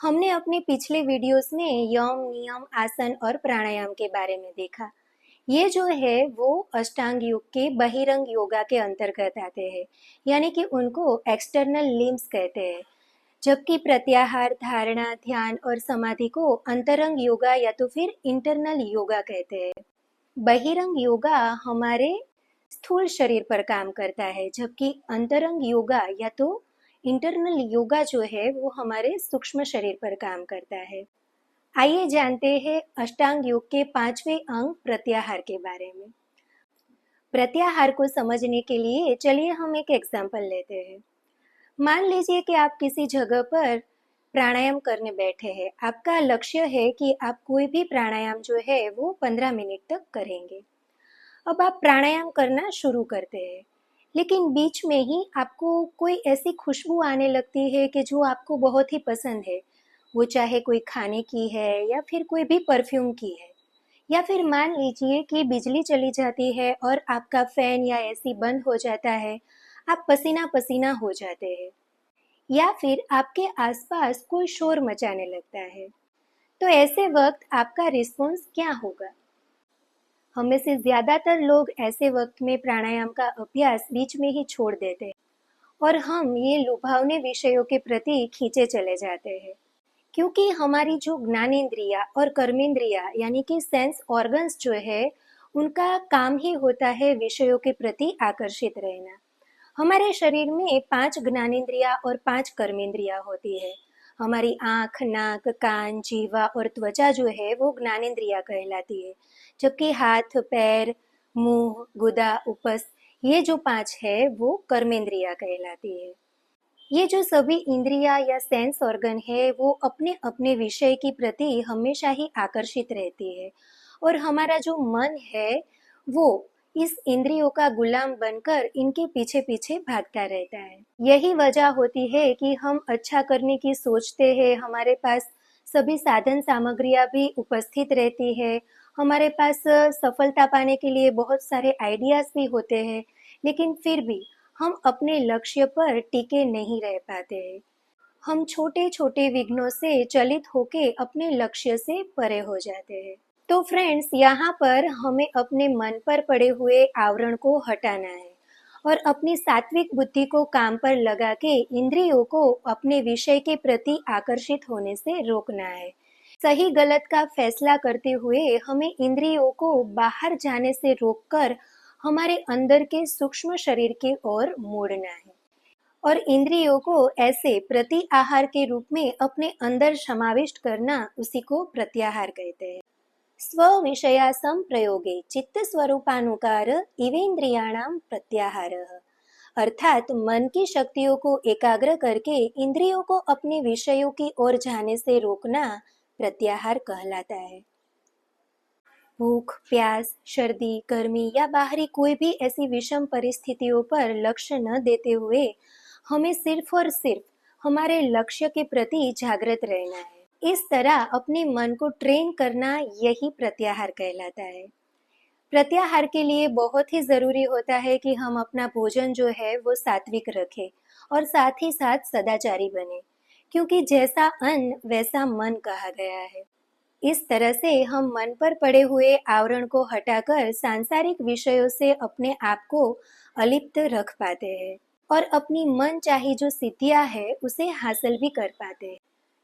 हमने अपने पिछले वीडियोस में यम, नियम, आसन और प्राणायाम के बारे में देखा। ये जो है वो अष्टांग योग के बहिरंग योगा के अंतर्गत आते हैं, यानी कि उनको एक्सटर्नल लिम्स कहते हैं, जबकि प्रत्याहार, धारणा, ध्यान और समाधि को अंतरंग योगा या तो फिर इंटरनल योगा कहते हैं। बहिरंग योगा हमारे स्थूल शरीर पर काम करता है, जबकि अंतरंग योगा या तो इंटरनल योगा जो है वो हमारे सूक्ष्म शरीर पर काम करता है। आइए जानते हैं अष्टांग योग के 5वें अंग प्रत्याहार के बारे में। प्रत्याहार को समझने के लिए चलिए हम एक एग्जाम्पल लेते हैं। मान लीजिए कि आप किसी जगह पर प्राणायाम करने बैठे हैं। आपका लक्ष्य है कि आप कोई भी प्राणायाम जो है वो 15 मिनट तक करेंगे। अब आप प्राणायाम करना शुरू करते हैं, लेकिन बीच में ही आपको कोई ऐसी खुशबू आने लगती है कि जो आपको बहुत ही पसंद है। वो चाहे कोई खाने की है या फिर कोई भी परफ्यूम की है, या फिर मान लीजिए कि बिजली चली जाती है और आपका फैन या एसी बंद हो जाता है, आप पसीना पसीना हो जाते हैं, या फिर आपके आसपास कोई शोर मचाने लगता है। तो ऐसे वक्त आपका रिस्पॉन्स क्या होगा? हम में से ज्यादातर लोग ऐसे वक्त में प्राणायाम का अभ्यास बीच में ही छोड़ देते हैं और हम ये लुभावने विषयों के प्रति खींचे चले जाते हैं, क्योंकि हमारी जो ज्ञानेंद्रिया और कर्मेंद्रिया यानी कि सेंस ऑर्गन्स जो है, उनका काम ही होता है विषयों के प्रति आकर्षित रहना। हमारे शरीर में 5 ज्ञानेंद्रिया और 5 कर्मेंद्रिया होती है। हमारी आँख, नाक, कान, जीवा और त्वचा जो है वो ज्ञानेंद्रिया कहलाती है, जबकि हाथ, पैर, मुंह, गुदा, उपस्थ ये जो 5 है वो कर्मेंद्रिया कहलाती है। ये जो सभी इंद्रिया या सेंस ऑर्गन है वो अपने अपने विषय के प्रति हमेशा ही आकर्षित रहती है, और हमारा जो मन है वो इस इंद्रियों का गुलाम बनकर इनके पीछे पीछे भागता रहता है। यही वजह होती है कि हम अच्छा करने की सोचते हैं, हमारे पास सभी साधन सामग्रियां भी उपस्थित रहती है, हमारे पास सफलता पाने के लिए बहुत सारे आइडियाज भी होते हैं, लेकिन फिर भी हम अपने लक्ष्य पर टिके नहीं रह पाते हैं। हम छोटे छोटे विघ्नों से चलित होके अपने लक्ष्य से परे हो जाते हैं। तो फ्रेंड्स, यहाँ पर हमें अपने मन पर पड़े हुए आवरण को हटाना है और अपनी सात्विक बुद्धि को काम पर लगा के इंद्रियों को अपने विषय के प्रति आकर्षित होने से रोकना है। सही गलत का फैसला करते हुए हमें इंद्रियों को बाहर जाने से रोककर हमारे अंदर के सूक्ष्म शरीर की ओर मोड़ना है, और इंद्रियों को ऐसे प्रति आहार के रूप में अपने अंदर समाविष्ट करना, उसी को प्रत्याहार कहते हैं। स्व विषया संप्रयोगे चित्त स्वरूपानुकार इवेन्द्रियाणां प्रत्याहारः, अर्थात मन की शक्तियों को एकाग्र करके इंद्रियों को अपने विषयों की ओर जाने से रोकना प्रत्याहार कहलाता है। भूख, प्यास, सर्दी, गर्मी या बाहरी कोई भी ऐसी विषम परिस्थितियों पर लक्ष्य न देते हुए हमें सिर्फ और सिर्फ हमारे लक्ष्य के प्रति जागृत रहना है। इस तरह अपने मन को ट्रेन करना यही प्रत्याहार कहलाता है। प्रत्याहार के लिए बहुत ही जरूरी होता है कि हम अपना भोजन जो है वो सात्विक रखें और साथ ही साथ सदाचारी बने, क्योंकि जैसा अन्न वैसा मन कहा गया है। इस तरह से हम मन पर पड़े हुए आवरण को हटाकर सांसारिक विषयों से अपने आप को अलिप्त रख पाते हैं और अपनी मन चाही जो सिद्धियां है उसे हासिल भी कर पाते हैं।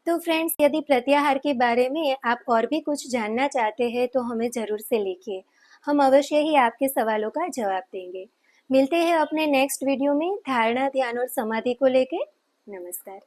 तो फ्रेंड्स, यदि प्रत्याहार के बारे में आप और भी कुछ जानना चाहते हैं तो हमें ज़रूर से लिखिए। हम अवश्य ही आपके सवालों का जवाब देंगे। मिलते हैं अपने नेक्स्ट वीडियो में धारणा, ध्यान और समाधि को लेके। नमस्कार।